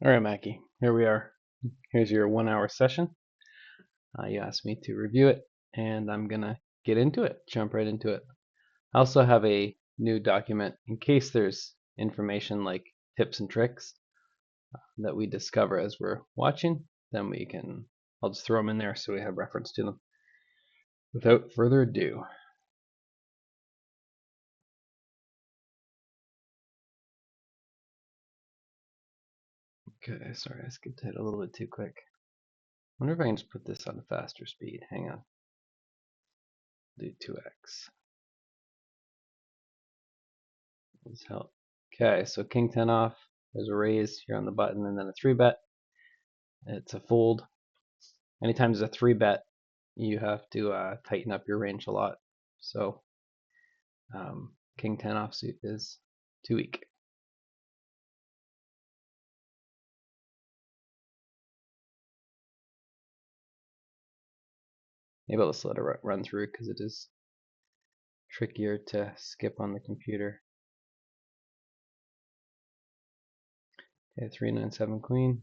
All right, Mackie, here we are. Here's your 1 hour session. You asked me to review it, and I'm going to get into it, jump right into it. I also have a new document in case there's information like tips and tricks that we discover as we're watching, then I'll just throw them in there so we have reference to them. Without further ado, okay, sorry, I skipped ahead a little bit too quick. I wonder if I can just put this on a faster speed. Hang on, do 2x. This help. Okay, so king 10 off. There's a raise here on the button, and then a 3-bet. It's a fold. Anytime there's a 3-bet, you have to tighten up your range a lot. So king 10 offsuit is too weak. Maybe I'll just let it run through because it is trickier to skip on the computer. Okay, 3-9-7 queen.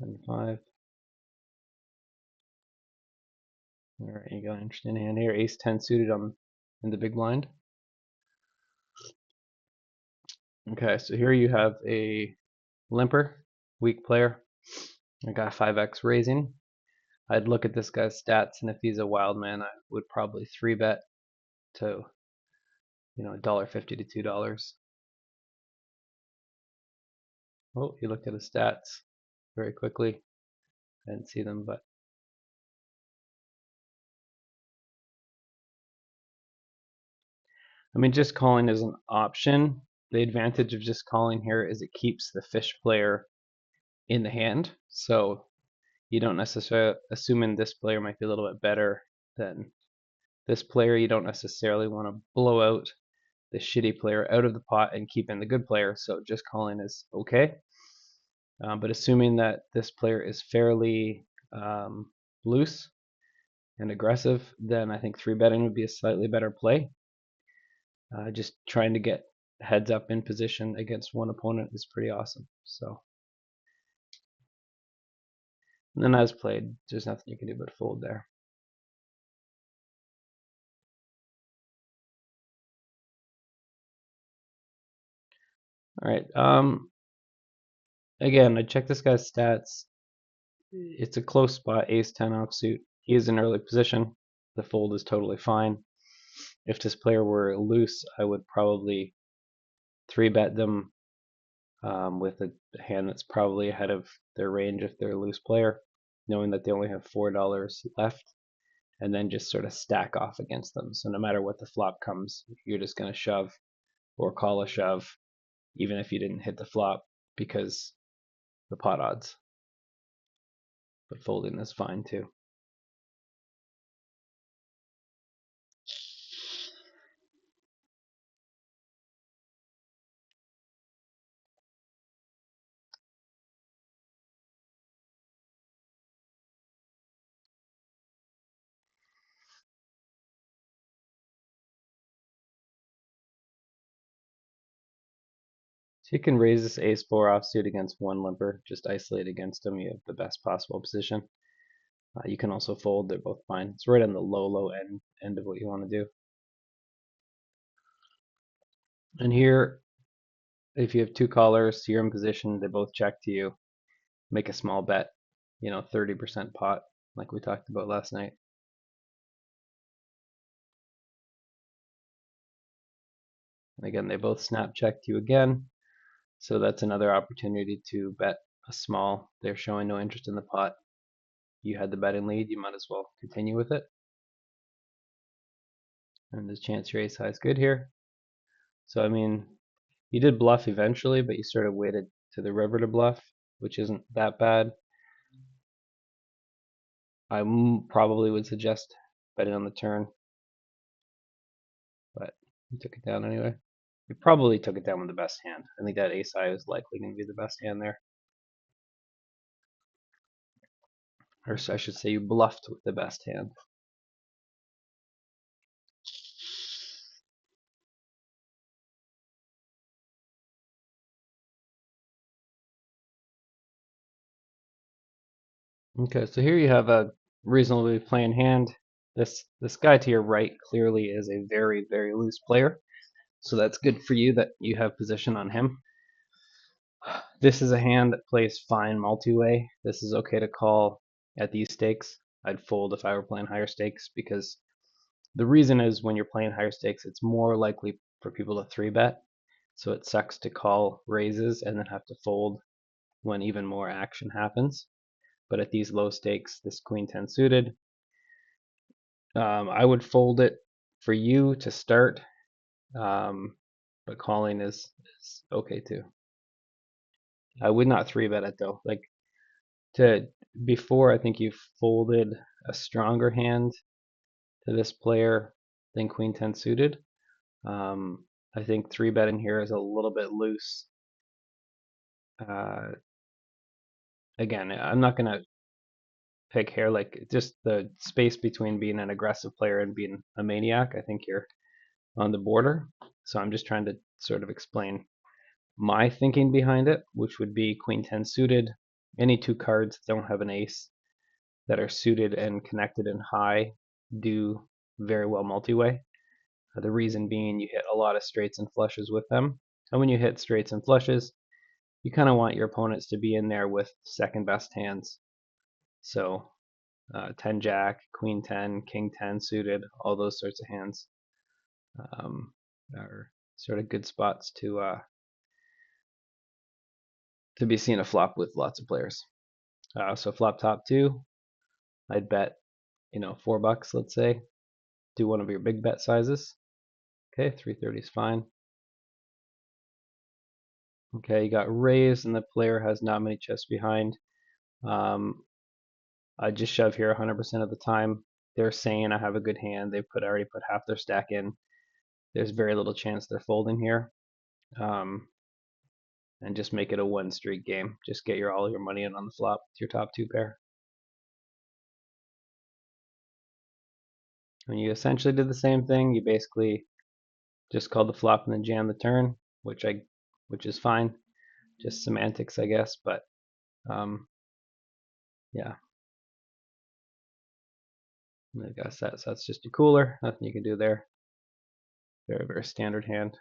And 5. All right, you got an interesting hand here. Ace 10 suited in the big blind. Okay, so here you have a limper, weak player. I got 5x raising. I'd look at this guy's stats, and if he's a wild man, I would probably 3-bet to $1.50 to $2. Oh, he looked at his stats very quickly. I didn't see them, but I mean, just calling is an option. The advantage of just calling here is it keeps the fish player in the hand, so you don't necessarily, assuming this player might be a little bit better than this player, you don't necessarily want to blow out the shitty player out of the pot and keep in the good player, so just calling is okay. But assuming that this player is fairly loose and aggressive, then I think 3-betting would be a slightly better play. Just trying to get heads up in position against one opponent is pretty awesome. So, and then as played, there's nothing you can do but fold there. All right. Again, I checked this guy's stats. It's a close spot, ace 10 offsuit. He is in early position. The fold is totally fine. If this player were loose, I would probably 3-bet them with a hand that's probably ahead of their range if they're a loose player, knowing that they only have $4 left, and then just sort of stack off against them. So no matter what the flop comes, you're just going to shove or call a shove, even if you didn't hit the flop, because the pot odds. But folding is fine too. So you can raise this ace-4 offsuit against one limper, just isolate against him. You have the best possible position. You can also fold, they're both fine. It's right on the low end of what you want to do. And here, if you have two callers, you're in position, they both check to you, make a small bet, 30% pot, like we talked about last night. And again, they both snap check to you again, so that's another opportunity to bet a small. They're showing no interest in the pot. You had the betting lead, you might as well continue with it. And there's a chance your ace high is good here. So I mean, you did bluff eventually, but you sort of waited to the river to bluff, which isn't that bad. I probably would suggest betting on the turn, but you took it down anyway. You probably took it down with the best hand. I think that ace high is likely going to be the best hand there. Or I should say you bluffed with the best hand. Okay, so here you have a reasonably plain hand. This guy to your right clearly is a very, very loose player. So that's good for you that you have position on him. This is a hand that plays fine multi-way. This is okay to call at these stakes. I'd fold if I were playing higher stakes because the reason is when you're playing higher stakes, it's more likely for people to 3-bet. So it sucks to call raises and then have to fold when even more action happens. But at these low stakes, this queen 10 suited, I would fold it for you to start, but calling is okay too. I would not 3-bet it though. Like to before, I think you folded a stronger hand to this player than queen 10 suited. I think 3-betting here is a little bit loose. Uh, Again, I'm not gonna pick hair, like just the space between being an aggressive player and being a maniac. I think you're on the border. So I'm just trying to sort of explain my thinking behind it, which would be queen 10 suited. Any two cards that don't have an ace that are suited and connected and high do very well multi-way. The reason being you hit a lot of straights and flushes with them. And when you hit straights and flushes, you kind of want your opponents to be in there with second best hands. So 10 jack, queen 10, king 10 suited, all those sorts of hands are sort of good spots to be seeing a flop with lots of players. So flop top two, I'd bet, $4, let's say. Do one of your big bet sizes. Okay, 330 is fine. Okay, you got raised and the player has not many chips behind. I just shove here 100% of the time. They're saying I have a good hand. They already put half their stack in. There's very little chance they're folding here. And just make it a one streak game. Just get all your money in on the flop with your top two pair. When you essentially did the same thing, you basically just called the flop and then jam the turn, which is fine. Just semantics, I guess, but yeah. I guess that's just a cooler. Nothing you can do there. Very, very standard hand.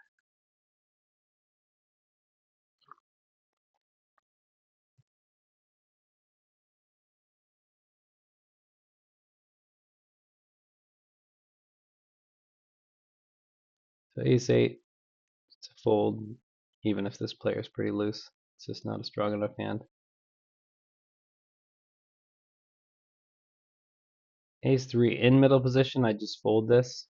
So ace 8, it's a fold, even if this player is pretty loose. It's just not a strong enough hand. Ace 3 in middle position, I just fold this.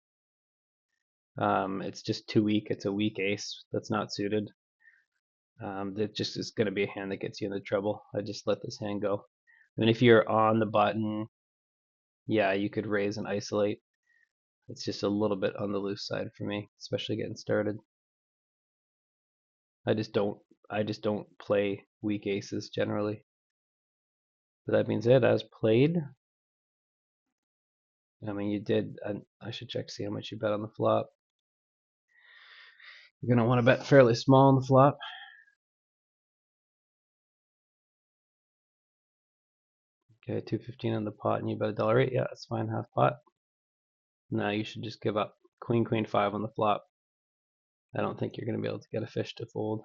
It's just too weak. It's a weak ace that's not suited. That just is going to be a hand that gets you into trouble. I just let this hand go. And if you're on the button, yeah, you could raise and isolate. It's just a little bit on the loose side for me, especially getting started. I just don't play weak aces generally. But that being said, as played, I mean you did. I should check to see how much you bet on the flop. You're gonna want to bet fairly small on the flop. Okay, 215 on the pot, and you bet $1.08. Yeah, that's fine, half pot. Now you should just give up. Queen, queen 5 on the flop. I don't think you're gonna be able to get a fish to fold.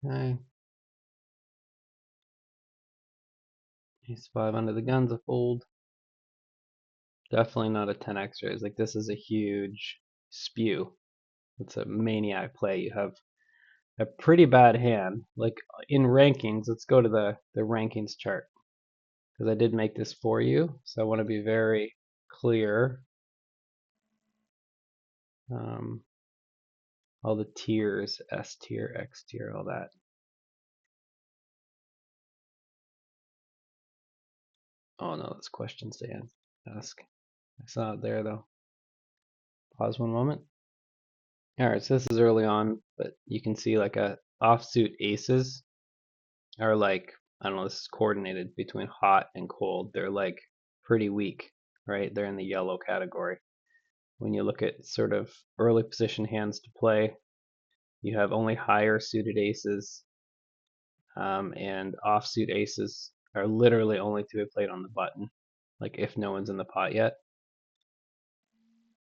Okay. Ace 5 under the gun's a fold. Definitely not a 10x raise. Like this is a huge spew. It's a maniac play. You have a pretty bad hand. Like in rankings, let's go to the rankings chart because I did make this for you, so I want to be very clear. All the tiers, S tier, X tier, all that. Oh no, that's questions to ask. I saw it there though. Pause one moment. Alright, so this is early on, but you can see like a offsuit aces are like, I don't know, this is coordinated between hot and cold. They're like pretty weak, right? They're in the yellow category. When you look at sort of early position hands to play, you have only higher suited aces, and offsuit aces are literally only to be played on the button, like if no one's in the pot yet.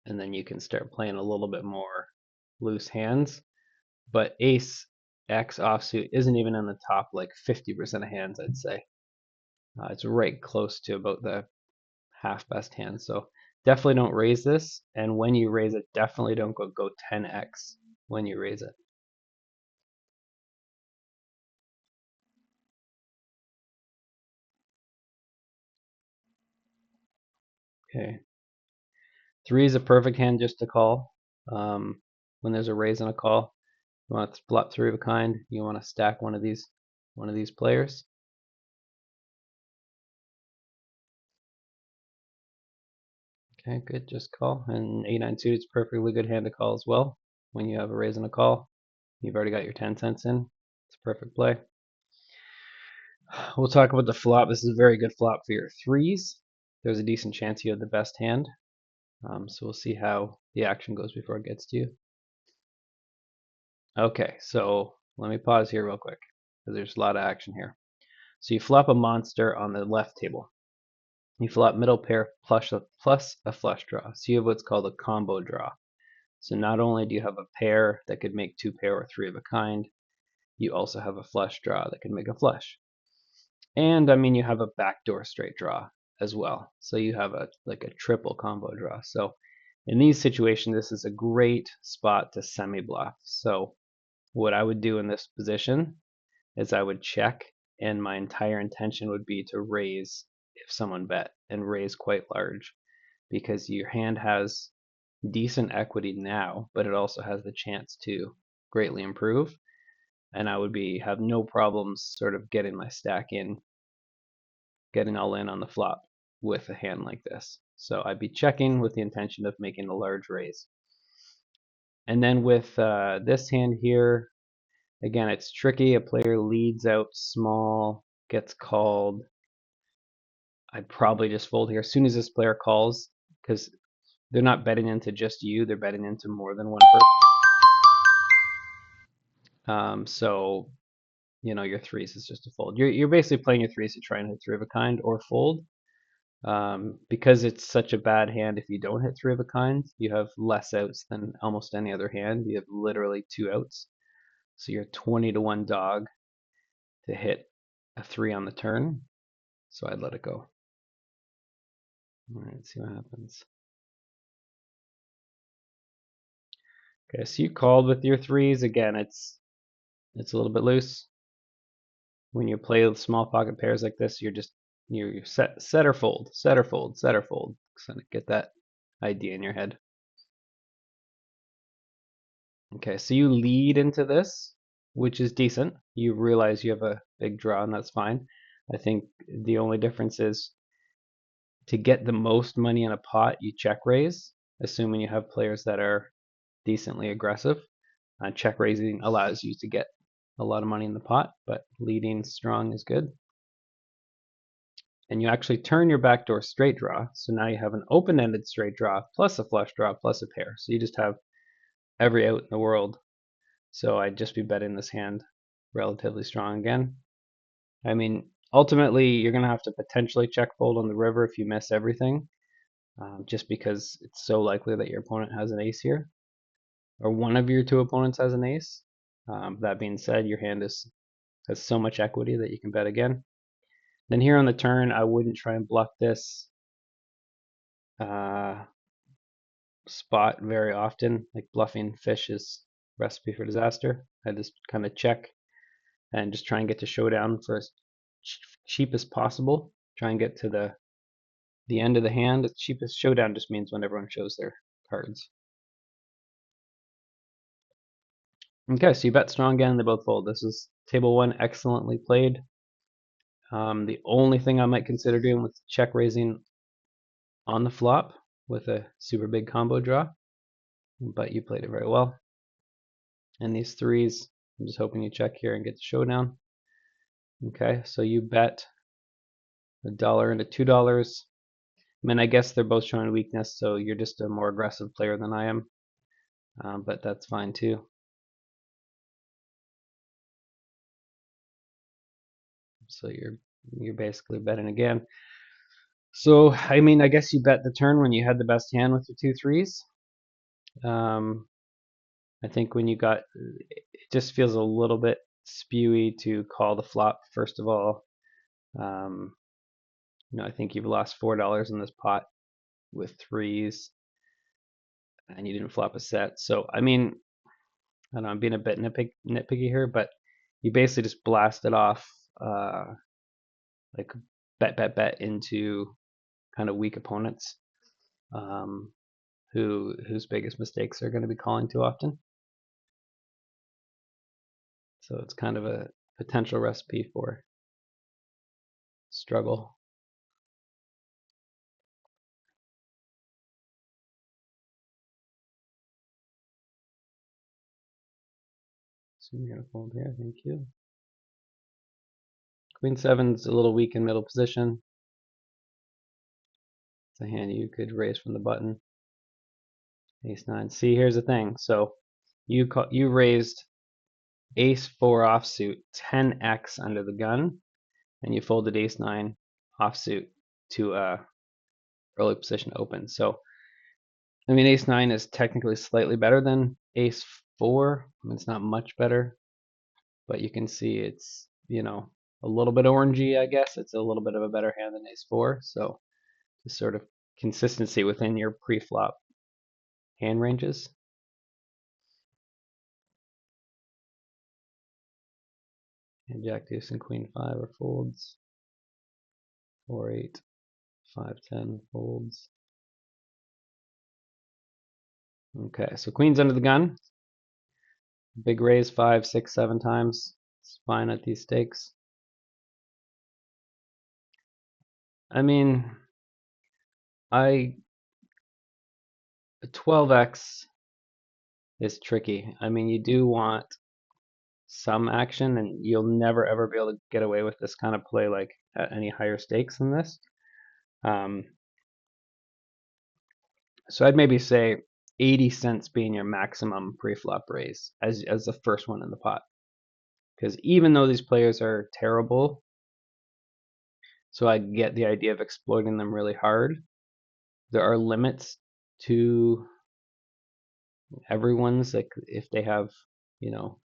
And then you can start playing a little bit more loose hands. But ace X offsuit isn't even in the top like 50% of hands, I'd say. It's right close to about the half best hand. So definitely don't raise this. And when you raise it, definitely don't go 10x when you raise it. Okay. 3 is a perfect hand just to call. When there's a raise and a call, you want to flop 3 of a kind. You want to stack one of these players. Okay, good, just call. And 8-9 suited is a perfectly good hand to call as well. When you have a raise and a call, you've already got your 10 cents in. It's a perfect play. We'll talk about the flop. This is a very good flop for your 3s. There's a decent chance you have the best hand. So we'll see how the action goes before it gets to you. Okay, so let me pause here real quick because there's a lot of action here. So you flop a monster on the left table. You flop middle pair plus a flush draw. So you have what's called a combo draw. So not only do you have a pair that could make 2 pair or 3 of a kind, you also have a flush draw that can make a flush. And I mean, you have a backdoor straight draw as well. So you have like a triple combo draw. So in these situations, this is a great spot to semi-bluff. So what I would do in this position is I would check, and my entire intention would be to raise if someone bet, and raise quite large, because your hand has decent equity now, but it also has the chance to greatly improve. And I would have no problems sort of getting my stack in, getting all in on the flop with a hand like this. So I'd be checking with the intention of making a large raise. And then with this hand here, again, it's tricky. A player leads out small, gets called. I'd probably just fold here as soon as this player calls, because they're not betting into just you, they're betting into more than one person. So, you know, your 3s is just a fold. You're basically playing your 3s to try and hit 3 of a kind or fold. Because it's such a bad hand, if you don't hit 3 of a kind, you have less outs than almost any other hand. You have literally 2 outs. So you're 20 to 1 dog to hit a 3 on the turn. So I'd let it go. All right, let's see what happens. Okay, so you called with your 3s. Again, it's a little bit loose. When you play with small pocket pairs like this, you're set or fold, set or fold, set or fold. So get that idea in your head. Okay, so you lead into this, which is decent. You realize you have a big draw, and that's fine. I think the only difference is to get the most money in a pot, you check raise, assuming you have players that are decently aggressive. Check raising allows you to get a lot of money in the pot, but leading strong is good. And you actually turn your backdoor straight draw, so now you have an open-ended straight draw plus a flush draw plus a pair. So you just have every out in the world. So I'd just be betting this hand relatively strong again. I mean, ultimately, you're going to have to potentially check fold on the river if you miss everything, just because it's so likely that your opponent has an ace here, or one of your 2 opponents has an ace. That being said, your hand has so much equity that you can bet again. Then here on the turn, I wouldn't try and bluff this spot very often. Like bluffing fish is recipe for disaster. I just kind of check and just try and get to showdown for as cheap as possible. Try and get to the end of the hand as cheap as showdown just means when everyone shows their cards. Okay, so you bet strong again, they both fold. This is table 1, excellently played. The only thing I might consider doing with check raising on the flop with a super big combo draw, but you played it very well. And these 3s, I'm just hoping you check here and get the showdown. Okay, so you bet $1 into $2. mean, I guess they're both showing weakness, so you're just a more aggressive player than I am, but that's fine too. So you're basically betting again. So I mean, I guess you bet the turn when you had the best hand with your 2 3s. Um, I think when you got, it just feels a little bit spewy to call the flop first of all. I think you've lost $4 in this pot with 3s, and you didn't flop a set. So I mean, I don't know, I'm being a bit nitpicky here, but you basically just blasted off like bet into kind of weak opponents, um, whose biggest mistakes are going to be calling too often. So it's kind of a potential recipe for struggle. So you're gonna fold here, thank you. Queen 7's a little weak in middle position. It's a hand you could raise from the button. Ace 9. See, here's the thing. So you raised Ace 4 offsuit 10x under the gun, and you folded Ace 9 offsuit to early position open. So I mean, Ace 9 is technically slightly better than Ace 4. I mean, it's not much better, but you can see it's, a little bit orangey, I guess. It's a little bit of a better hand than Ace 4. So just sort of consistency within your pre-flop hand ranges. And Jack Deuce and Queen 5 are folds. 4-8, 5-10 folds. Okay, so Queen's under the gun. Big raise 5, 6, 7 times. It's fine at these stakes. I mean, a 12x is tricky. I mean, you do want some action, and you'll never ever be able to get away with this kind of play like at any higher stakes than this. So I'd maybe say 80 cents being your maximum pre-flop raise as the first one in the pot. Because even though these players are terrible, so I get the idea of exploiting them really hard, there are limits to everyone's. Like if they have,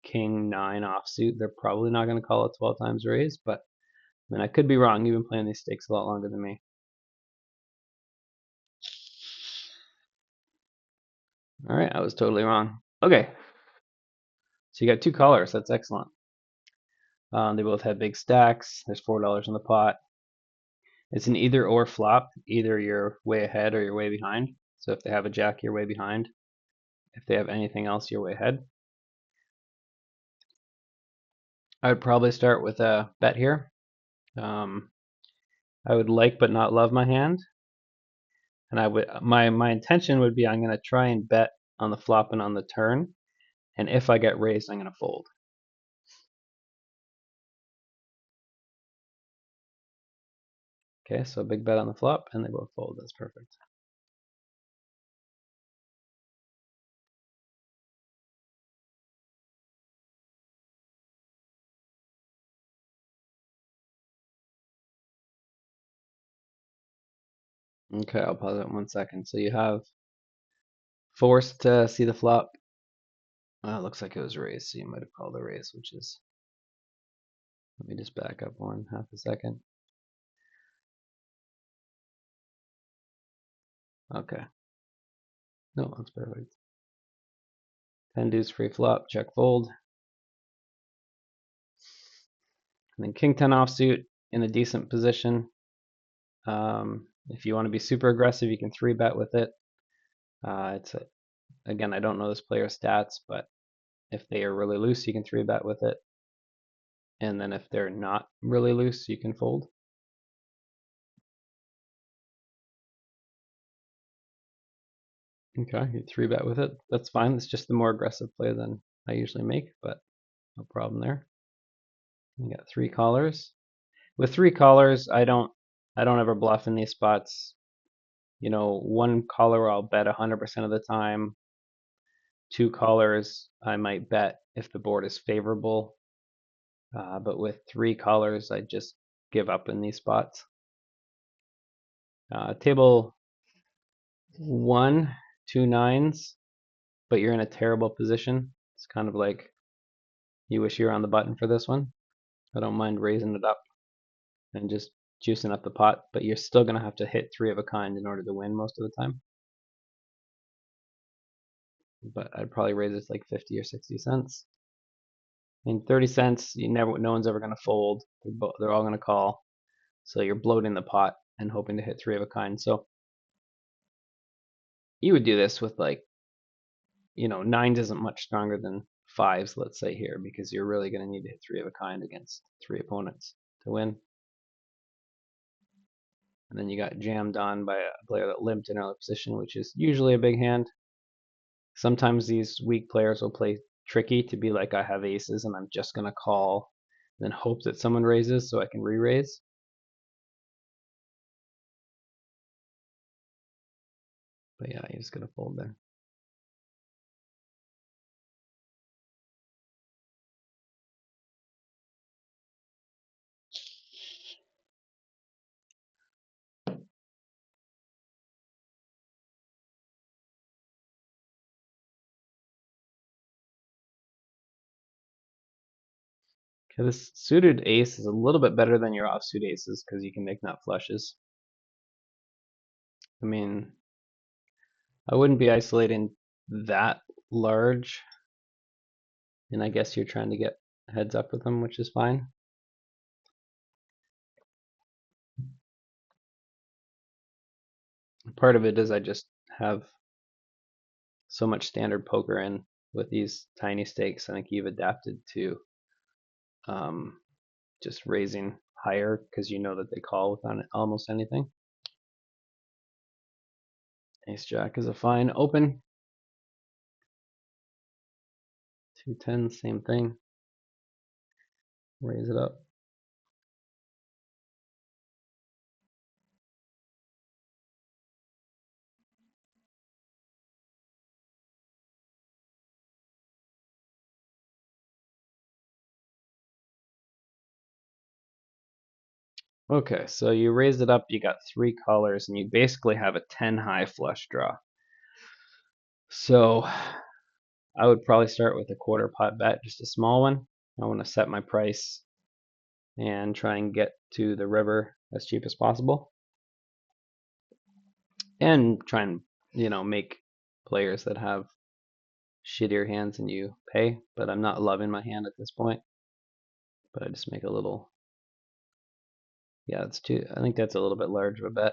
king 9 offsuit, they're probably not going to call it 12 times raise. But I mean, I could be wrong. You've been playing these stakes a lot longer than me. All right, I was totally wrong. Okay, so you got 2 callers. That's excellent. They both have big stacks. There's $4 in the pot. It's an either or flop. Either you're way ahead or you're way behind. So if they have a jack, you're way behind. If they have anything else, you're way ahead. I would probably start with a bet here. I would like but not love my hand, and my intention would be I'm going to try and bet on the flop and on the turn, and if I get raised, I'm going to fold. Okay, so a big bet on the flop, and they both fold. That's perfect. Okay, I'll pause it 1 second. So you have forced to see the flop. It looks like it was raised, so you might have called a raise, which is, let me just back up 1/2 a second. Okay. No, that's perfect. 10 deuce free flop, check fold. And then king 10 offsuit in a decent position. If you want to be super aggressive, you can 3-bet with it. Again, I don't know this player's stats, but if they are really loose, you can 3-bet with it. And then if they're not really loose, you can fold. Okay, you 3-bet with it. That's fine. It's just the more aggressive play than I usually make, but no problem there. You got 3 callers. With 3 callers, I don't ever bluff in these spots. You know, one caller I'll bet 100% of the time. Two callers I might bet if the board is favorable. But with three callers, I just give up in these spots. Table 1, 2 nines, but you're in a terrible position. It's kind of like you wish you were on the button for this one. I don't mind raising it up and just juicing up the pot, but you're still going to have to hit three of a kind in order to win most of the time. But I'd probably raise it like 50 or 60 cents. I mean, 30 cents, no one's ever going to fold. They're all going to call. So you're bloating the pot and hoping to hit three of a kind. So you would do this with like, you know, nines isn't much stronger than fives, let's say here, because you're really going to need to hit three of a kind against three opponents to win. And then you got jammed on by a player that limped in early position, which is usually a big hand. Sometimes these weak players will play tricky to be like, I have aces and I'm just going to call, and then hope that someone raises so I can re-raise. But yeah, he's going to fold there. Okay, this suited ace is a little bit better than your offsuit aces because you can make nut flushes. I mean, I wouldn't be isolating that large, and I guess you're trying to get heads up with them, which is fine. Part of it is I just have so much standard poker in with these tiny stakes. I think you've adapted to just raising higher because you know that they call with almost anything. Ace Jack is a fine open. 2-10, same thing. Raise it up. Okay, so you raised it up, you got three colors, and you basically have a 10 high flush draw. So I would probably start with a quarter pot bet, just a small one. I want to set my price and try and get to the river as cheap as possible. And try and, you know, make players that have shittier hands than you pay. But I'm not loving my hand at this point. But I just make a little, yeah, it's too, I think that's a little bit large of a bet.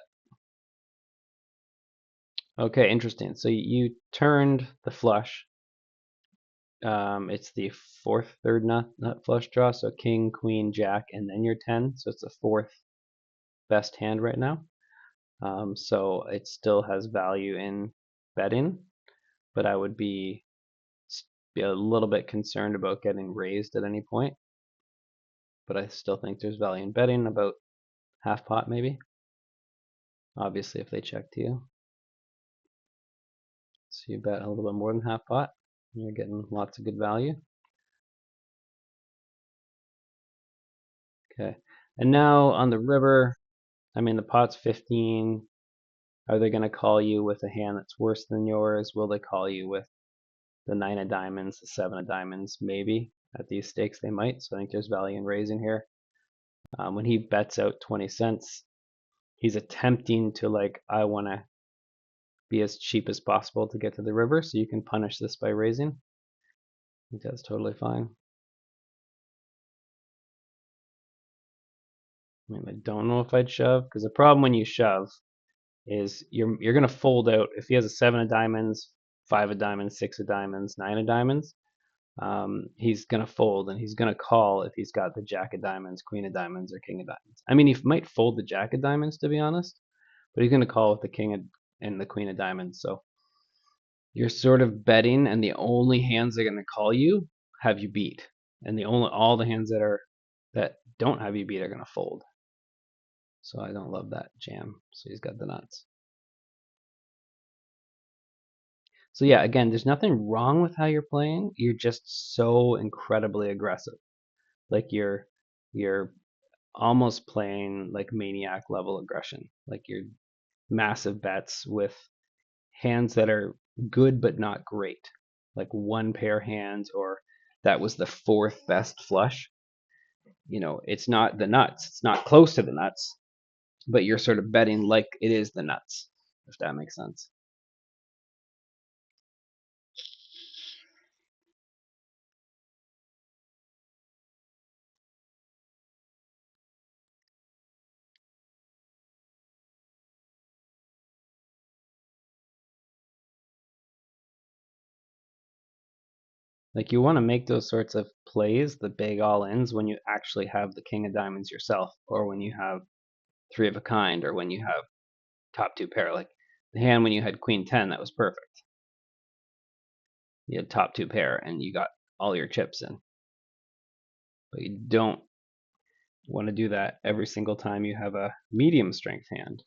Okay, interesting. So you turned the flush. It's the fourth third nut flush draw, so king, queen, jack, and then your 10. So it's the fourth best hand right now. So it still has value in betting, but I would be a little bit concerned about getting raised at any point. But I still think there's value in betting, about half pot maybe. Obviously, if they check to you. So you bet a little bit more than half pot. You're getting lots of good value. Okay. And now on the river, I mean, the pot's 15. Are they going to call you with a hand that's worse than yours? Will they call you with the 9 of diamonds, the 7 of diamonds? Maybe. At these stakes, they might. So I think there's value in raising here. When he bets out 20 cents, he's attempting to, like, I want to be as cheap as possible to get to the river, so you can punish this by raising. I think that's totally fine. I mean, I don't know if I'd shove, because the problem when you shove is you're gonna fold out. If he has a 7 of diamonds, 5 of diamonds, 6 of diamonds, 9 of diamonds, he's gonna fold, and he's gonna call if he's got the jack of diamonds, queen of diamonds, or king of diamonds. I mean, he might fold the jack of diamonds, to be honest, but he's gonna call with the king and the queen of diamonds. So you're sort of betting, and the only hands they're gonna call you have you beat, and all the hands that don't have you beat are gonna fold. So I don't love that jam. So he's got the nuts. So yeah, again, there's nothing wrong with how you're playing. You're just so incredibly aggressive. Like you're almost playing like maniac level aggression. Like you're massive bets with hands that are good but not great. Like one pair hands, or that was the fourth best flush. It's not the nuts. It's not close to the nuts, but you're sort of betting like it is the nuts, if that makes sense. Like you want to make those sorts of plays, the big all-ins, when you actually have the king of diamonds yourself, or when you have three of a kind, or when you have top two pair. Like the hand when you had queen 10, that was perfect. You had top two pair and you got all your chips in. But you don't want to do that every single time you have a medium strength hand.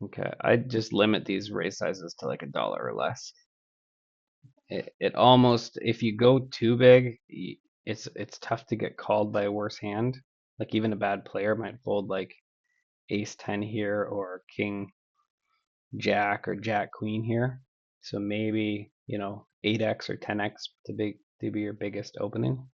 Okay, I just limit these raise sizes to like $1 or less. It almost, if you go too big, it's tough to get called by a worse hand. Like even a bad player might fold like ace 10 here, or king jack, or jack queen here. So maybe 8x or 10x to be your biggest opening.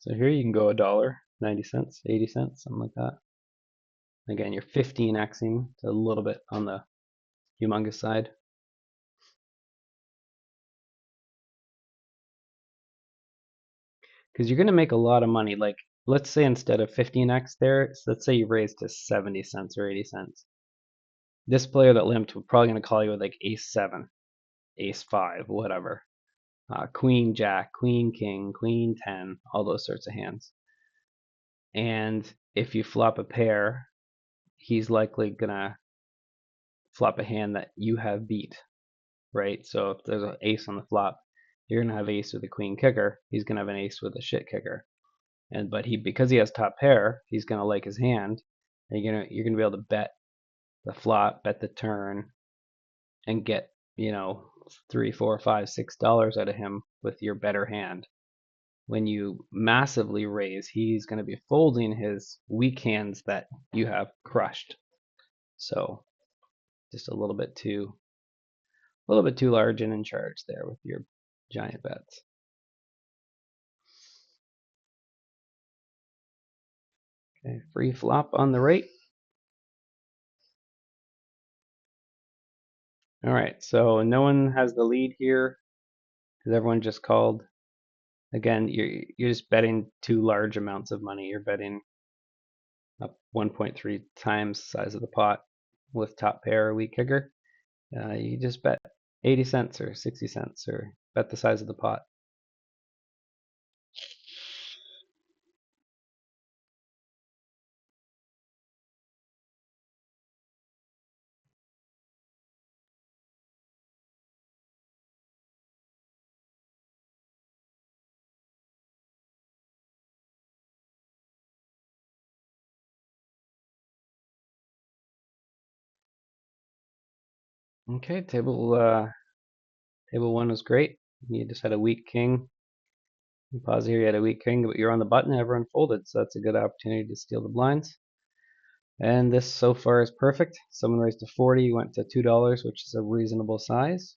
So here you can go $1, 90 cents, 80 cents, something like that. Again, you're 15xing to a little bit on the humongous side. Because you're going to make a lot of money. Like, let's say instead of 15x there, so let's say you raise to 70 cents or 80 cents. This player that limped was probably going to call you with like ace 7, ace 5, whatever. Queen jack, queen king, queen 10, all those sorts of hands. And if you flop a pair, he's likely going to flop a hand that you have beat, right? So if there's an ace on the flop, you're gonna have ace with a queen kicker. He's gonna have an ace with a shit kicker, but because he has top pair, he's gonna like his hand, and you're gonna be able to bet the flop, bet the turn, and get 3, 4, 5, $6 out of him with your better hand. When you massively raise, he's gonna be folding his weak hands that you have crushed. So just a little bit too large and in charge there with your giant bets. Okay, free flop on the right. All right, so no one has the lead here because everyone just called. Again, you're just betting too large amounts of money. You're betting up 1.3 times the size of the pot with top pair or weak kicker. You just bet 80 cents or 60 cents or bet the size of the pot. Okay, table one was great. You just had a weak king. You pause here, you had a weak king, but you're on the button, everyone folded, so that's a good opportunity to steal the blinds. And this so far is perfect. Someone raised to 40, went to $2, which is a reasonable size.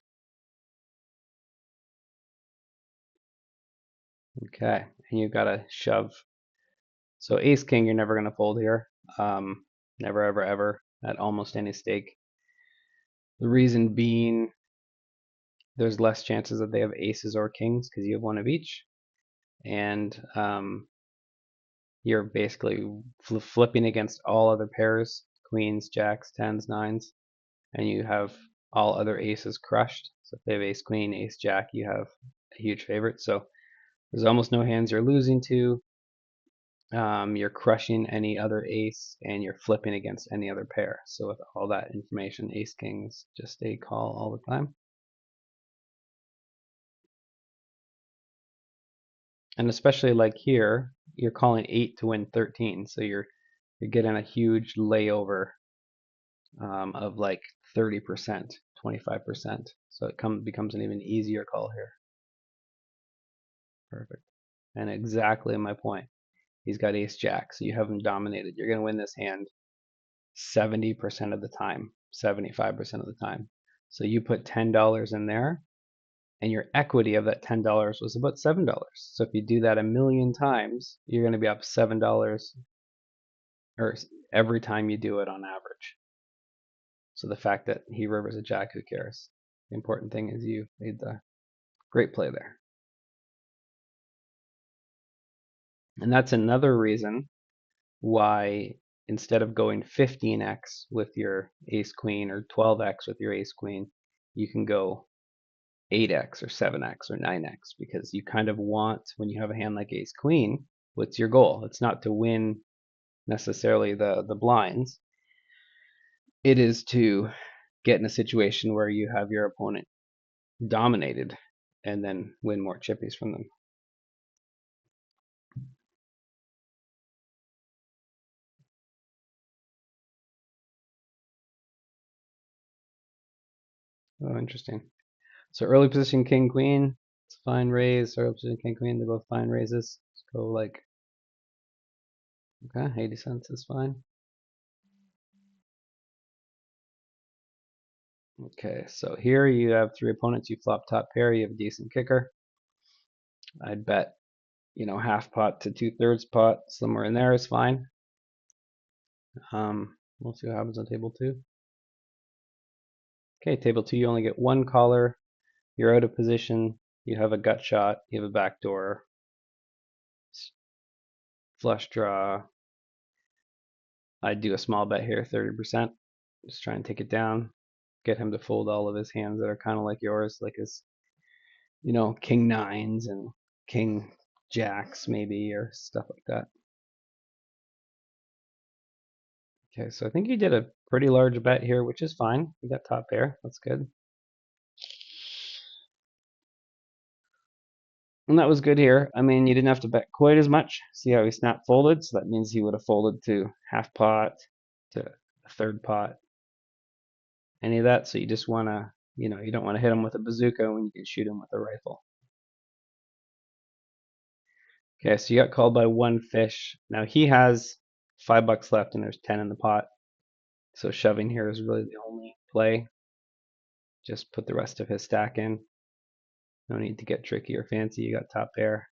Okay, and you've got to shove. So ace king, you're never going to fold here. Never, ever, ever at almost any stake. The reason being, there's less chances that they have aces or kings because you have one of each. And you're basically flipping against all other pairs, queens, jacks, tens, nines, and you have all other aces crushed. So if they have ace queen, ace jack, you have a huge favorite. So there's almost no hands you're losing to. You're crushing any other ace, and you're flipping against any other pair. So with all that information, ace king is just a call all the time. And especially like here, you're calling 8 to win 13, so you're getting a huge layover of like 30%, 25%. So it becomes an even easier call here. Perfect. And exactly my point. He's got ace jack, so you have him dominated. You're going to win this hand 70% of the time, 75% of the time. So you put $10 in there, and your equity of that $10 was about $7. So if you do that a million times, you're going to be up $7 or every time you do it on average. So the fact that he rivers a jack, who cares? The important thing is you made the great play there. And that's another reason why instead of going 15x with your ace queen or 12x with your ace queen, you can go 8x or 7x or 9x, because you kind of want, when you have a hand like ace queen, what's your goal? It's not to win necessarily the blinds. It is to get in a situation where you have your opponent dominated and then win more chippies from them. Oh, interesting. So early position king queen, it's fine raise. Early position king queen, they're both fine raises. Let's go like, okay, 80 cents is fine. Okay, so here you have three opponents. You flop top pair. You have a decent kicker. I'd bet, half pot to 2/3 pot, somewhere in there is fine. We'll see what happens on table two. Okay, table two, you only get one caller. You're out of position. You have a gut shot. You have a backdoor. Flush draw. I'd do a small bet here, 30%. Just try and take it down. Get him to fold all of his hands that are kind of like yours, like his, king nines and king jacks maybe, or stuff like that. Okay, so I think you did a pretty large bet here, which is fine. You got top pair. That's good. And that was good here. I mean, you didn't have to bet quite as much. See how he snap folded? So that means he would have folded to half pot, to a third pot, any of that. So you just want to, you don't want to hit him with a bazooka when you can shoot him with a rifle. Okay, so you got called by one fish. Now he has $5 left and there's 10 in the pot. So shoving here is really the only play. Just put the rest of his stack in. No need to get tricky or fancy. You got top pair.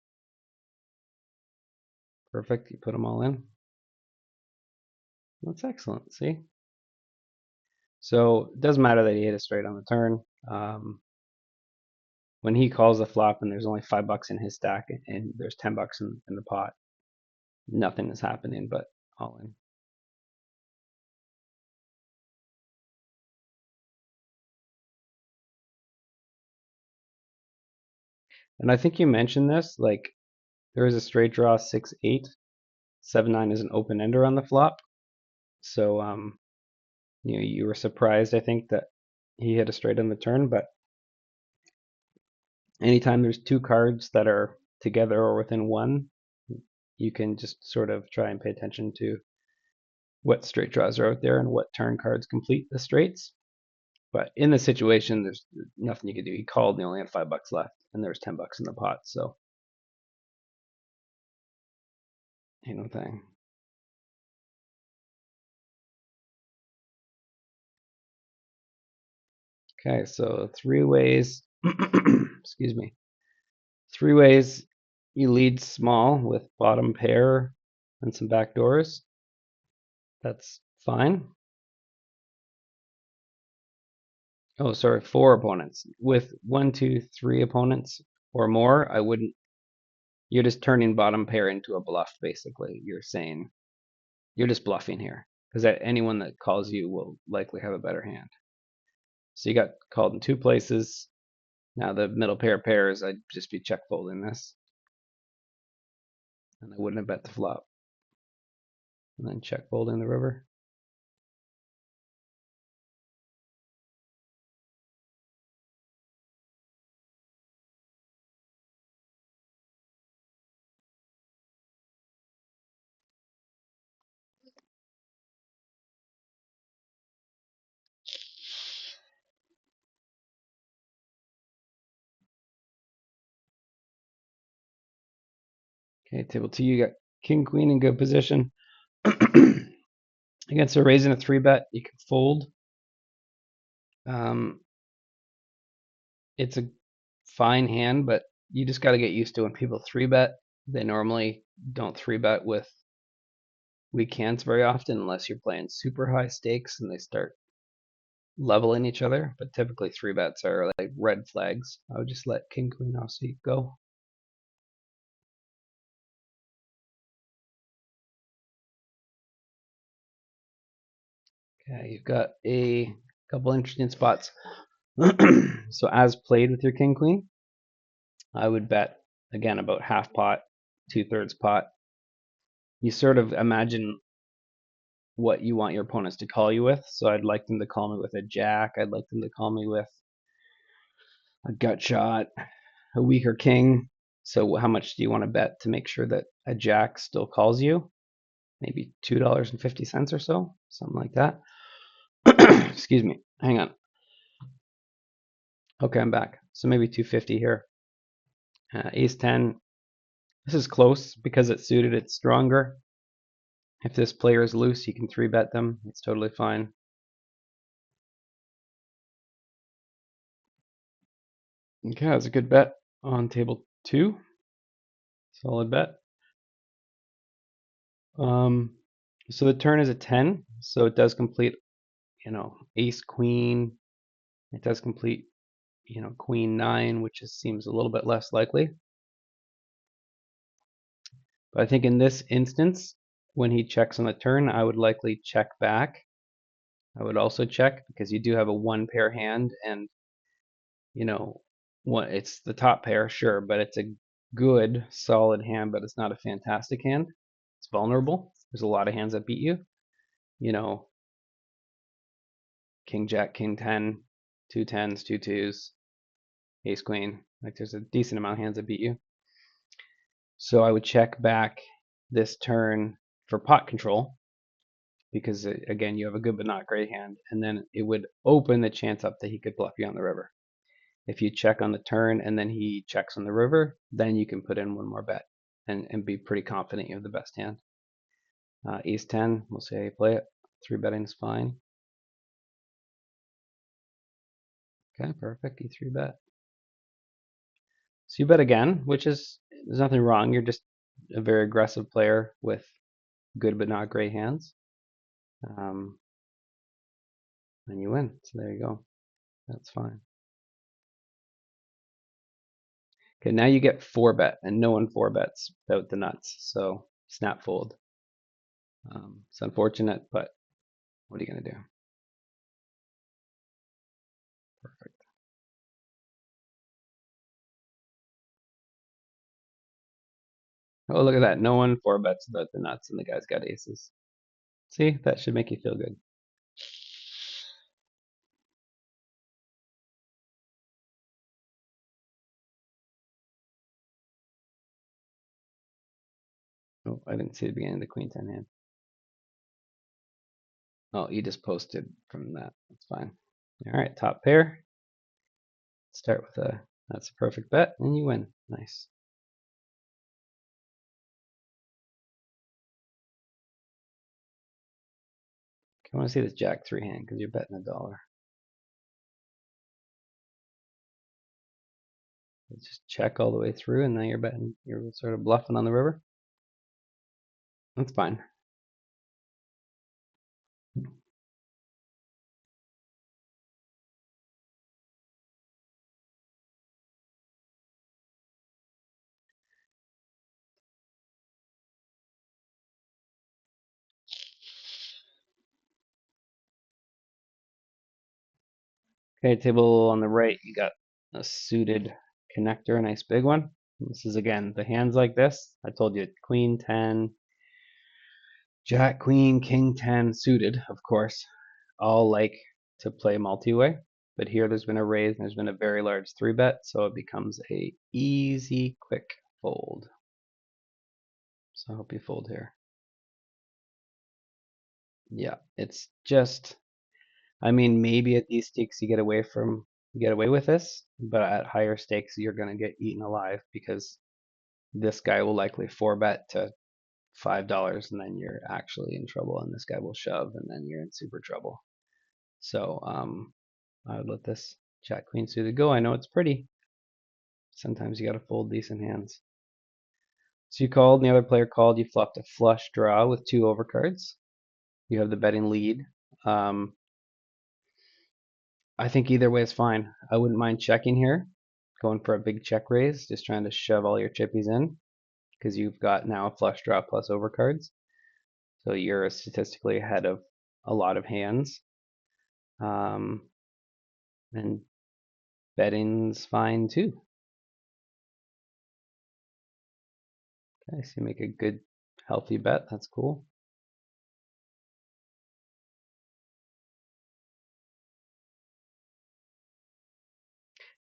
Perfect. You put them all in. That's excellent. See? So it doesn't matter that he hit it straight on the turn. When he calls the flop and there's only $5 in his stack and there's $10 in the pot, nothing is happening but all in. And I think you mentioned this, like there is a straight draw 6-8. 7-9 is an open ender on the flop. So you were surprised, I think, that he hit a straight on the turn, but anytime there's two cards that are together or within one, you can just sort of try and pay attention to what straight draws are out there and what turn cards complete the straights. But in the situation, there's nothing you could do. He called and he only had $5 left, and there was $10 in the pot, so ain't no thing. Okay, so three ways. Excuse me. Three ways you lead small with bottom pair and some back doors. That's fine. Oh, sorry, four opponents. With 1, 2, 3 opponents or more, I wouldn't You're just turning bottom pair into a bluff, basically. You're saying you're just bluffing here because anyone that calls you will likely have a better hand. So you got called in two places. Now the middle pair of pairs, I'd just be check folding this. And I wouldn't have bet the flop. And then check folding the river. Okay, table two, you got king, queen in good position. Against a raising a 3-bet, you can fold. It's a fine hand, but you just got to get used to when people 3-bet. They normally don't 3-bet with weak hands very often unless you're playing super high stakes and they start leveling each other. But typically 3-bets are like red flags. I would just let king, queen offsuit go. Okay, you've got a couple interesting spots. So as played with your king, queen, I would bet again about half pot, 2/3 pot. You sort of imagine what you want your opponents to call you with. So I'd like them to call me with a jack. I'd like them to call me with a gut shot, a weaker king. So how much do you want to bet to make sure that a jack still calls you? Maybe $2.50 or so, something like that. Excuse me. Hang on. Okay, I'm back. So maybe 250 here. Ace 10. This is close because it's suited. It's stronger. If this player is loose, you can 3-bet them. It's totally fine. Okay, that's a good bet on table 2. Solid bet. So the turn is a 10, so it does complete, ace queen. It does complete, queen 9, which seems a little bit less likely. But I think in this instance, when he checks on the turn, I would likely check back. I would also check because you do have a 1-pair hand, and it's the top pair, sure, but it's a good, solid hand, but it's not a fantastic hand. It's vulnerable. There's a lot of hands that beat you. King, jack, king 10, 2 10s, 2 2s, ace queen. Like there's a decent amount of hands that beat you. So I would check back this turn for pot control because again you have a good but not great hand, and then it would open the chance up that he could bluff you on the river. If you check on the turn and then he checks on the river, then you can put in one more bet and be pretty confident you have the best hand. Ace 10, we'll see how you play it. 3-betting is fine. Okay, perfect. You 3-bet. So you bet again, which is, there's nothing wrong. You're just a very aggressive player with good but not great hands. And you win. So there you go. That's fine. Okay, now you get 4-bet, and no one 4-bets without the nuts. So snap fold. It's unfortunate, but what are you going to do? Perfect. Oh, look at that. No one 4-bets without the nuts, and the guy's got aces. See, that should make you feel good. Oh, I didn't see the beginning of the queen 10 hand. Oh, you just posted from that. That's fine. All right, top pair. Start with that's a perfect bet, and you win. Nice. I want to see this jack 3 hand because you're betting $1. Just check all the way through, and now you're betting. You're sort of bluffing on the river. That's fine. Okay, table on the right, you got a suited connector, a nice big one. This is again the hands like this. I told you queen 10, jack, queen, king 10 suited, of course, all like to play multi-way. But here there's been a raise and there's been a very large 3-bet, so it becomes a easy, quick fold. So I hope you fold here. Yeah, it's just, I mean, maybe at these stakes you get away with this, but at higher stakes you're gonna get eaten alive because this guy will likely 4-bet to $5 and then you're actually in trouble, and this guy will shove and then you're in super trouble. So I would let this jack queen suited go. I know it's pretty. Sometimes you gotta fold decent hands. So you called, and the other player called. You flopped a flush draw with 2 overcards. You have the betting lead. I think either way is fine. I wouldn't mind checking here, going for a big check raise, just trying to shove all your chippies in because you've got now a flush draw plus overcards. So you're statistically ahead of a lot of hands. And betting's fine too. Okay, so you make a good, healthy bet. That's cool.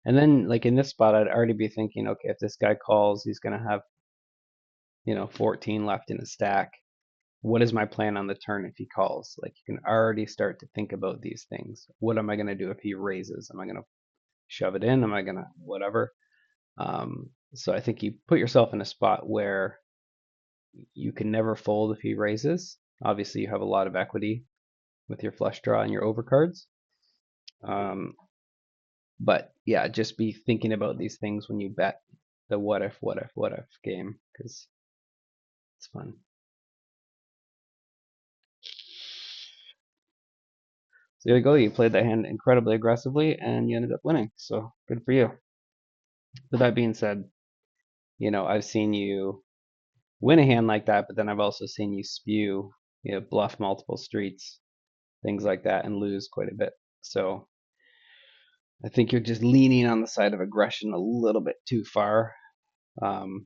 And then, like in this spot, I'd already be thinking, okay, if this guy calls, he's gonna have, 14 left in a stack. What is my plan on the turn if he calls? Like you can already start to think about these things. What am I gonna do if he raises? Am I gonna shove it in? Am I gonna whatever? So I think you put yourself in a spot where you can never fold if he raises. Obviously, you have a lot of equity with your flush draw and your overcards. But yeah, just be thinking about these things when you bet the what if game because it's fun. So there you go. You played that hand incredibly aggressively and you ended up winning. So good for you. With that being said, I've seen you win a hand like that, but then I've also seen you spew, bluff multiple streets, things like that, and lose quite a bit. So I think you're just leaning on the side of aggression a little bit too far, and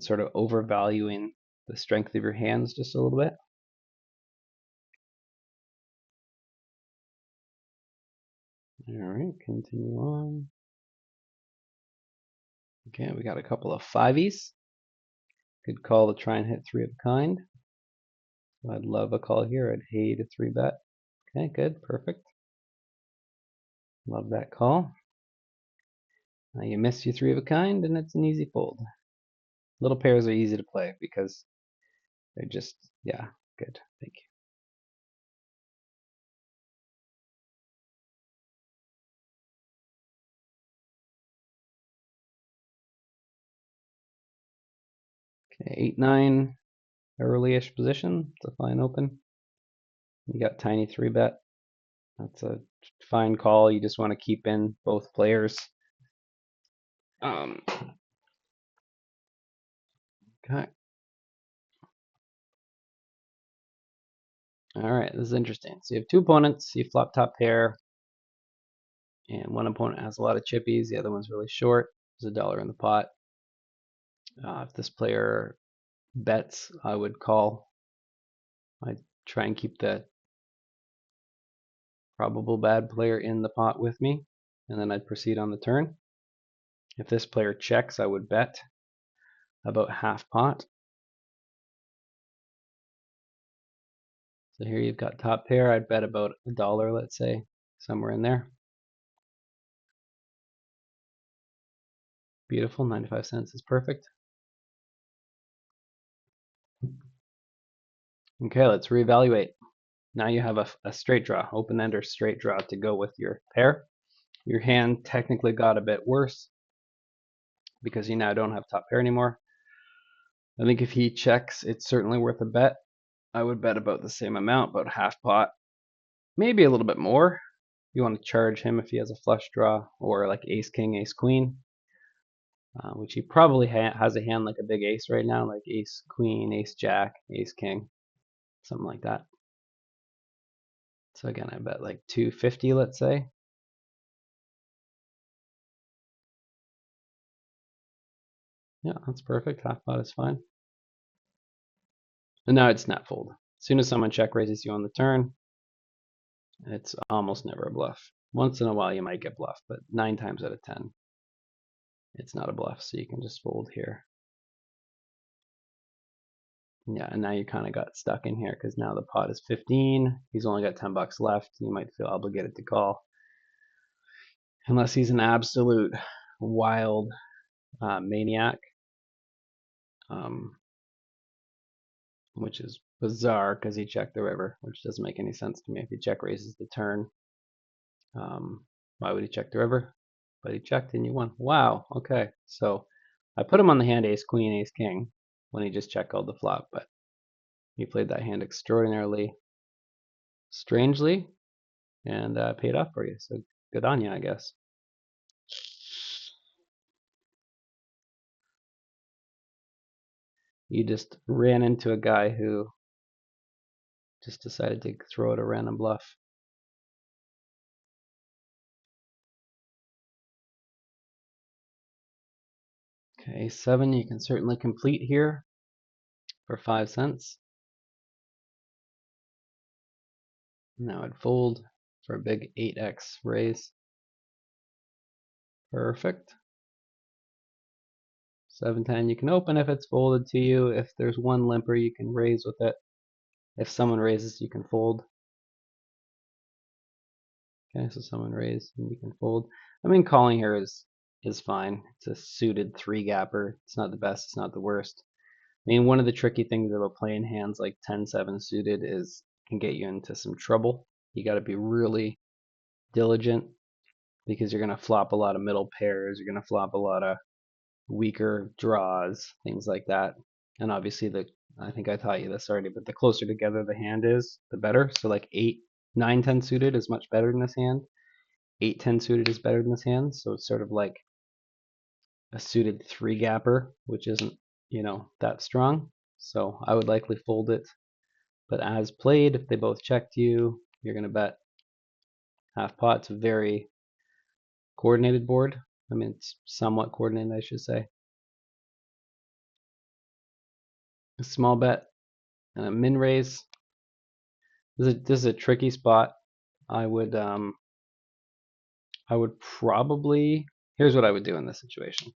sort of overvaluing the strength of your hands just a little bit. All right, continue on. Okay, we got a couple of fiveys. Good call to try and hit 3 of a kind. I'd love a call here. I'd hate a 3-bet. Okay, good, perfect. Love that call. Now you miss your 3 of a kind, and it's an easy fold. Little pairs are easy to play because they're just, yeah, good. Thank you. Okay, 8-9, early-ish position. It's a fine open. You got tiny 3-bet. That's a fine call. You just want to keep in both players. Okay. All right, this is interesting. So you have 2 opponents. You flop top pair, and one opponent has a lot of chippies. The other one's really short. There's $1 in the pot. If this player bets, I would call. I'd try and keep the probable bad player in the pot with me, and then I'd proceed on the turn. If this player checks, I would bet about half pot. So here you've got top pair. I'd bet about $1, let's say, somewhere in there. Beautiful, 95 cents is perfect. Okay, let's reevaluate. Now you have a straight draw, open-ender straight draw to go with your pair. Your hand technically got a bit worse because you now don't have top pair anymore. I think if he checks, it's certainly worth a bet. I would bet about the same amount, about half pot, maybe a little bit more. You want to charge him if he has a flush draw or like ace king, ace queen, which he probably has a hand like a big ace right now, like ace queen, ace jack, ace king, something like that. So again, I bet like 250, let's say. Yeah, that's perfect. Half pot is fine. And now it's snap fold. As soon as someone check raises you on the turn, it's almost never a bluff. Once in a while you might get bluffed, but 9 times out of 10, it's not a bluff, so you can just fold here. Yeah, and now you kind of got stuck in here because now the pot is 15. He's only got 10 bucks left. You might feel obligated to call. Unless he's an absolute wild maniac, um, which is bizarre because he checked the river, which doesn't make any sense to me. If he check raises the turn, why would he check the river? But he checked and you won. Wow, okay. So I put him on the hand ace, queen, ace, king when he just check called the flop, but he played that hand extraordinarily strangely and paid off for you. So good on you, I guess. You just ran into a guy who just decided to throw out a random bluff. Okay, 7 you can certainly complete here for 5 cents. Now I'd fold for a big 8x raise. Perfect. 7-10 you can open if it's folded to you. If there's one limper, you can raise with it. If someone raises, you can fold. Okay, so someone raised and you can fold. I mean, calling here is fine. It's a suited 3-gapper. It's not the best. It's not the worst. I mean, one of the tricky things about playing hands like 10-7 suited is can get you into some trouble. You got to be really diligent because you're going to flop a lot of middle pairs. You're going to flop a lot of weaker draws, things like that. And obviously, I think I taught you this already, but the closer together the hand is, the better. So like 8, 9, 10 suited is much better than this hand. 8, 10 suited is better than this hand. So it's sort of like a suited 3-gapper, which isn't, that strong. So I would likely fold it. But as played, if they both checked you, you're going to bet half pot. It's a very coordinated board. I mean, it's somewhat coordinated, I should say. A small bet and a min raise. This is a tricky spot. I would probably, here's what I would do in this situation.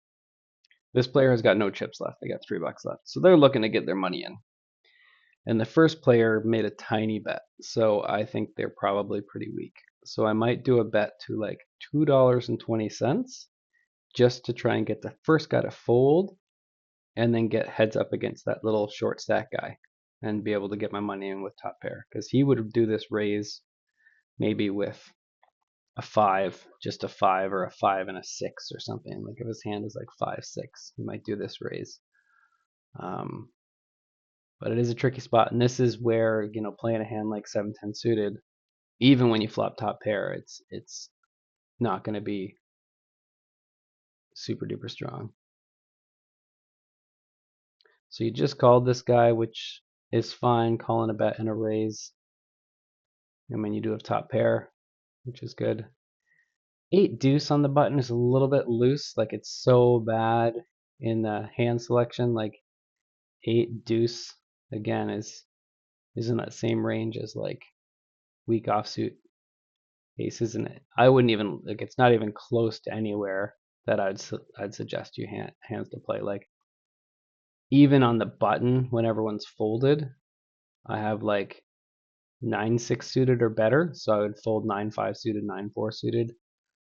This player has got no chips left. They got $3 left. So they're looking to get their money in. And the first player made a tiny bet. So I think they're probably pretty weak. So I might do a bet to like $2.20 just to try and get the first guy to fold and then get heads up against that little short stack guy and be able to get my money in with top pair. Because he would do this raise maybe with a 5, just a 5 or a 5 and a 6 or something. Like if his hand is like 5-6, he might do this raise. But it is a tricky spot, and this is where playing a hand like 7-10 suited, even when you flop top pair, it's not going to be super duper strong. So you just called this guy, which is fine, calling a bet and a raise. I mean, you do have top pair, which is good. 8 deuce on the button is a little bit loose, like it's so bad in the hand selection. Like 8 deuce again is in that same range as like weak offsuit aces, and I wouldn't even like, it's not even close to anywhere that I'd suggest you hands to play. Like even on the button when everyone's folded, I have like 9-6 suited or better, so I would fold 9-5 suited, 9-4 suited.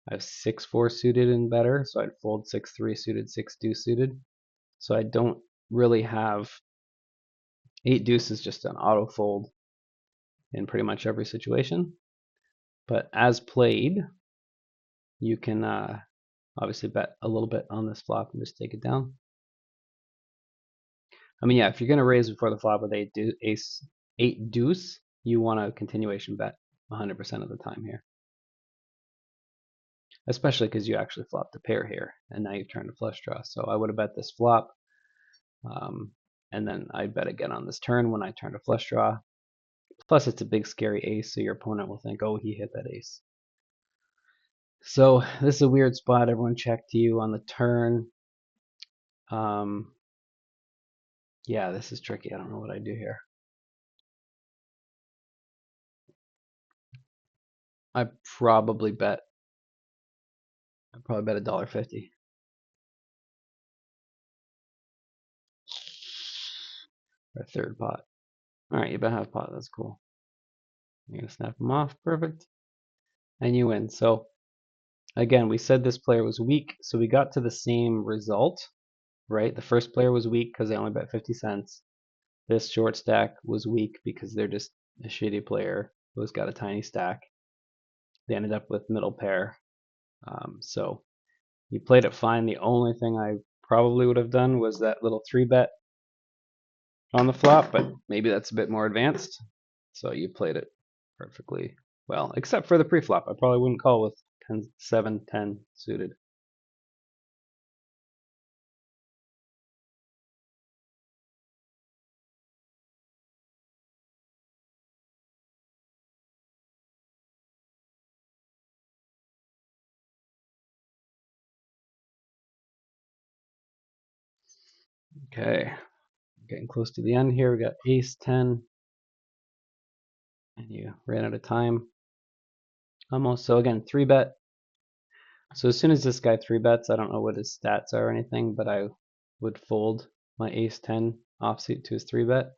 I have 6-4 suited and better, so I'd fold 6-3 suited, 6 deuce suited. So I don't really have 8 deuce is just an auto fold in pretty much every situation. But as played, you can obviously bet a little bit on this flop and just take it down. I mean, yeah, if you're going to raise before the flop with 8 deuce, you want a continuation bet 100% of the time here. Especially because you actually flopped a pair here, and now you've turned a flush draw. So I would have bet this flop, and then I'd bet again on this turn when I turned a flush draw. Plus, it's a big scary ace, so your opponent will think, oh, he hit that ace. So this is a weird spot. Everyone checked you on the turn. Yeah, this is tricky. I don't know what I do here. I probably bet $1.50. Or third pot. All right, you bet half pot. That's cool. You're gonna snap them off. Perfect. And you win. So again, we said this player was weak, so we got to the same result, right? The first player was weak because they only bet 50 cents. This short stack was weak because they're just a shitty player who's got a tiny stack. They ended up with middle pair. So you played it fine. The only thing I probably would have done was that little 3-bet on the flop, but maybe that's a bit more advanced. So you played it perfectly well, except for the pre-flop. I probably wouldn't call with 10, 7, 10 suited. Okay, getting close to the end here. We got ace 10, and you ran out of time almost. So again, 3-bet. So as soon as this guy 3-bets, I don't know what his stats are or anything, but I would fold my ace 10 offsuit to his 3-bet.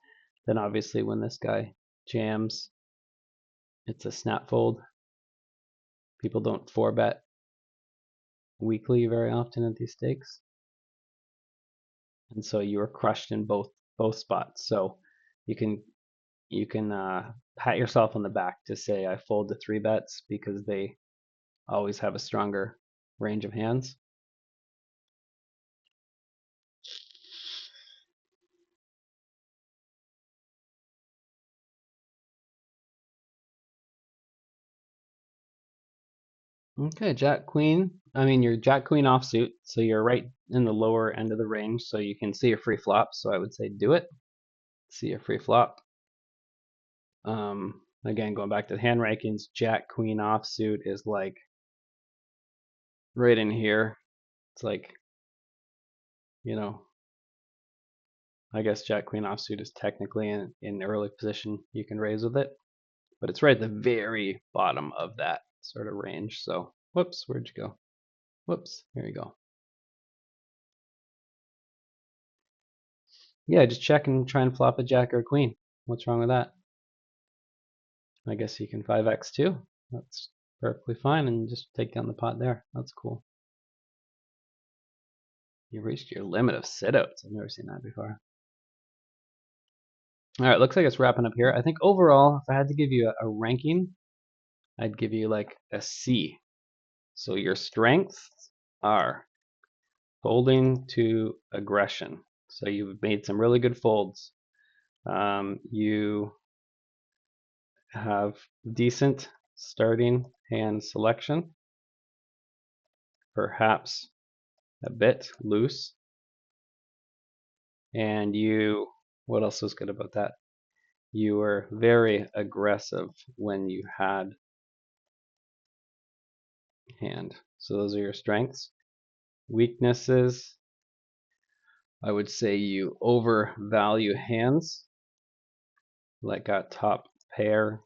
Then obviously when this guy jams, it's a snap fold. People don't 4-bet weekly very often at these stakes. And so you were crushed in both spots. So you can pat yourself on the back to say I fold the 3-bets because they always have a stronger range of hands. Okay, Jack Queen. I mean, you're Jack Queen offsuit, so you're right in the lower end of the range, so you can see a free flop. So I would say do it. See a free flop. Again, going back to the hand rankings, Jack Queen offsuit is like right in here. It's like, you know, I guess Jack Queen offsuit is technically in early position. You can raise with it, but it's right at the very bottom of that sort of range. So, whoops, where'd you go? Whoops, there you go. Yeah, just check and try and flop a Jack or a Queen. What's wrong with that? I guess you can 5x too. That's perfectly fine, and just take down the pot there. That's cool. You reached your limit of sit-outs. I've never seen that before. All right, looks like it's wrapping up here. I think overall, if I had to give you a ranking, I'd give you like a C. So your strengths are folding to aggression. So you've made some really good folds. You have decent starting hand selection, perhaps a bit loose. And you, what else was good about that? You were very aggressive when you had hand. So those are your strengths. Weaknesses, I would say you overvalue hands, like a top pair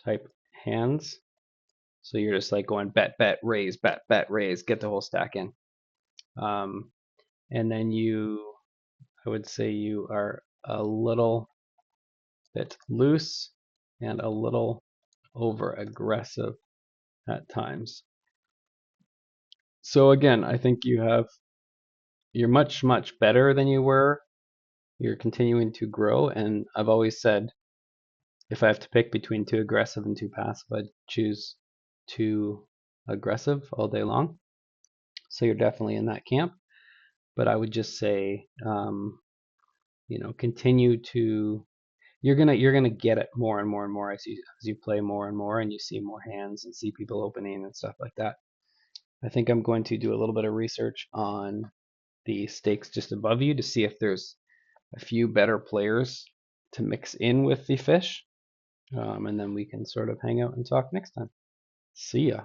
type hands. So you're just like going bet, bet, raise, bet, bet, raise, get the whole stack in. And then you, I would say you are a little bit loose and a little over aggressive at times. So again, I think you're much, much better than you were. You're continuing to grow, and I've always said if I have to pick between too aggressive and too passive, I'd choose too aggressive all day long. So you're definitely in that camp. But I would just say, continue to. You're gonna get it more and more and more as you play more and more, and you see more hands and see people opening and stuff like that. I think I'm going to do a little bit of research on the stakes just above you to see if there's a few better players to mix in with the fish. And then we can sort of hang out and talk next time. See ya.